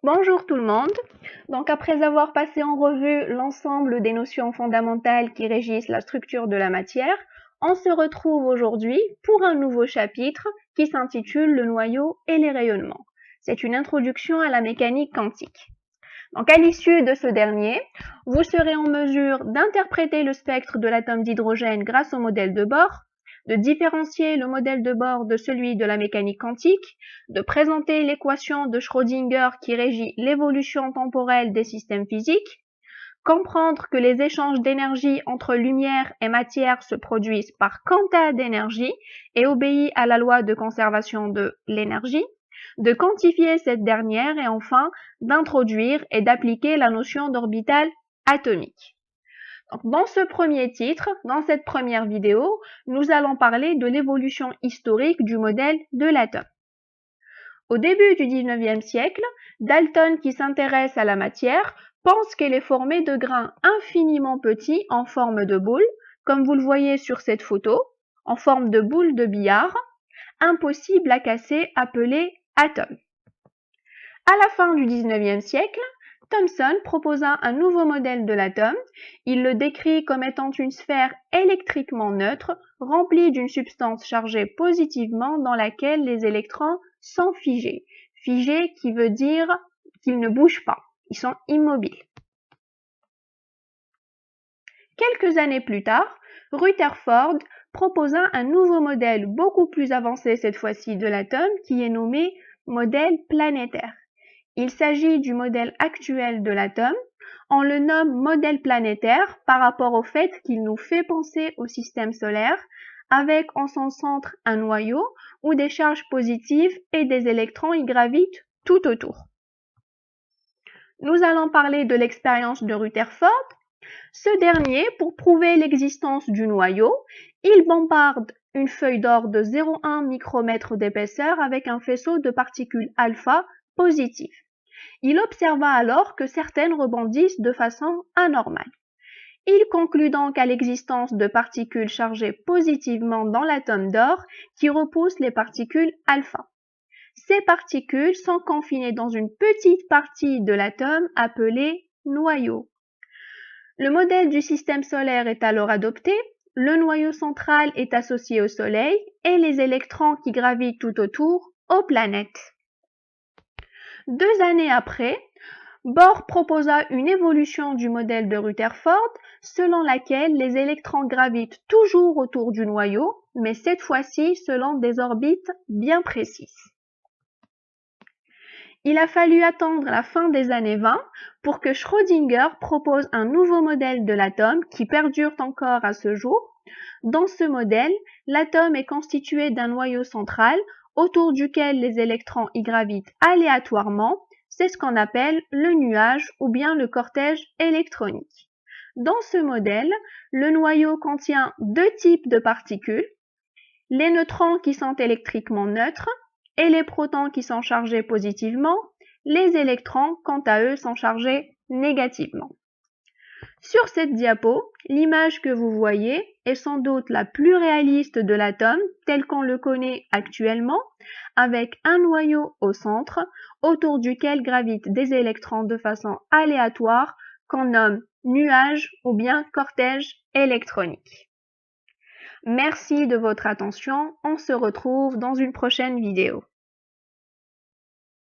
Bonjour tout le monde. Donc après avoir passé en revue l'ensemble des notions fondamentales qui régissent la structure de la matière, on se retrouve aujourd'hui pour un nouveau chapitre qui s'intitule Le noyau et les rayonnements. C'est une introduction à la mécanique quantique. Donc à l'issue de ce dernier, vous serez en mesure d'interpréter le spectre de l'atome d'hydrogène grâce au modèle de Bohr, de différencier le modèle de Bohr de celui de la mécanique quantique, de présenter l'équation de Schrödinger qui régit l'évolution temporelle des systèmes physiques, comprendre que les échanges d'énergie entre lumière et matière se produisent par quanta d'énergie et obéissent à la loi de conservation de l'énergie, de quantifier cette dernière et enfin d'introduire et d'appliquer la notion d'orbital atomique. Donc, dans ce premier titre, dans cette première vidéo, nous allons parler de l'évolution historique du modèle de l'atome. Au début du 19e siècle, Dalton, qui s'intéresse à la matière, pense qu'elle est formée de grains infiniment petits en forme de boule, comme vous le voyez sur cette photo, en forme de boule de billard, impossible à casser, appelés atomes. À la fin du 19e siècle, Thomson proposa un nouveau modèle de l'atome. Il le décrit comme étant une sphère électriquement neutre, remplie d'une substance chargée positivement dans laquelle les électrons sont figés. Figés qui veut dire qu'ils ne bougent pas, ils sont immobiles. Quelques années plus tard, Rutherford proposa un nouveau modèle beaucoup plus avancé cette fois-ci de l'atome qui est nommé modèle planétaire. Il s'agit du modèle actuel de l'atome. On le nomme modèle planétaire par rapport au fait qu'il nous fait penser au système solaire avec en son centre un noyau où des charges positives et des électrons y gravitent tout autour. Nous allons parler de l'expérience de Rutherford. Ce dernier, pour prouver l'existence du noyau, il bombarde une feuille d'or de 0,1 micromètre d'épaisseur avec un faisceau de particules alpha positives. Il observa alors que certaines rebondissent de façon anormale. Il conclut donc à l'existence de particules chargées positivement dans l'atome d'or qui repoussent les particules alpha. Ces particules sont confinées dans une petite partie de l'atome appelée noyau. Le modèle du système solaire est alors adopté, le noyau central est associé au Soleil et les électrons qui gravitent tout autour aux planètes. 2 années après, Bohr proposa une évolution du modèle de Rutherford selon laquelle les électrons gravitent toujours autour du noyau, mais cette fois-ci selon des orbites bien précises. Il a fallu attendre la fin des années 20 pour que Schrödinger propose un nouveau modèle de l'atome qui perdure encore à ce jour. Dans ce modèle, l'atome est constitué d'un noyau central autour duquel les électrons y gravitent aléatoirement. C'est ce qu'on appelle le nuage ou bien le cortège électronique. Dans ce modèle, le noyau contient deux types de particules, les neutrons qui sont électriquement neutres et les protons qui sont chargés positivement. Les électrons, quant à eux, sont chargés négativement. Sur cette diapo, l'image que vous voyez est sans doute la plus réaliste de l'atome tel qu'on le connaît actuellement, avec un noyau au centre autour duquel gravitent des électrons de façon aléatoire qu'on nomme nuage ou bien cortège électronique. Merci de votre attention, on se retrouve dans une prochaine vidéo.